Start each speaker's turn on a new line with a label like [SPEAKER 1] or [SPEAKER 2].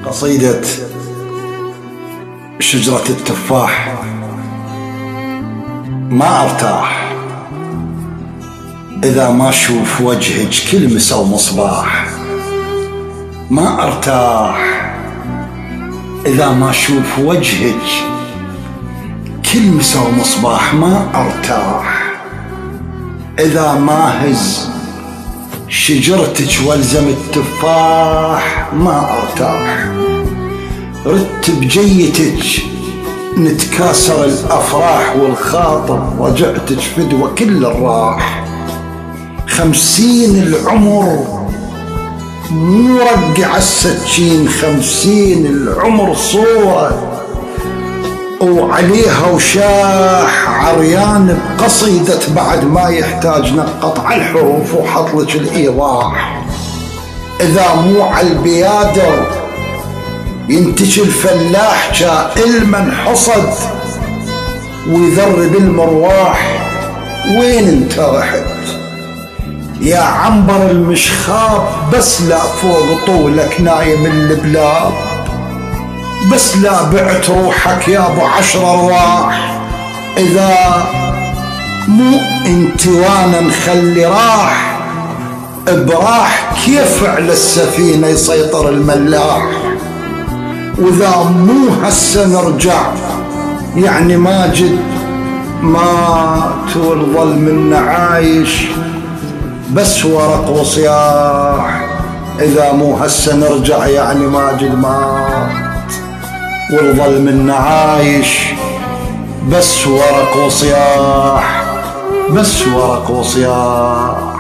[SPEAKER 1] قصيدة شجرة التفاح. ما ارتاح إذا ما أشوف وجهك كلمسة ومصباح. ما ارتاح إذا ما أشوف وجهك كلمسة ومصباح. ما ارتاح إذا ما هز شجرتك والزم التفاح. ما ارتاح رتب جيتك نتكاسر الافراح والخاطر. رجعتك فدوة كل الراح. 50 العمر مو رقع السكين. 50 العمر صورة وعليها وشاح عريان بقصيدة بعد ما يحتاج نقطع الحروف وحطلك الإيضاح. إذا مو عالبيادر ينتج الفلاح جائل من حصد ويذرب المرواح. وين انت رحت يا عنبر المشخاب؟ بس لا فوق طولك نايم البلاد. بس لا بعت روحك يا ابو 10 ارواح. اذا مو انت وانا نخلي راح براح كيف على السفينة يسيطر الملاح. واذا مو هسه نرجع يعني ماجد مات والظل منا عايش بس ورق وصياح. اذا مو هسه نرجع يعني ماجد مات والظل منا عايش بس ورق وصياح. بس ورق وصياح.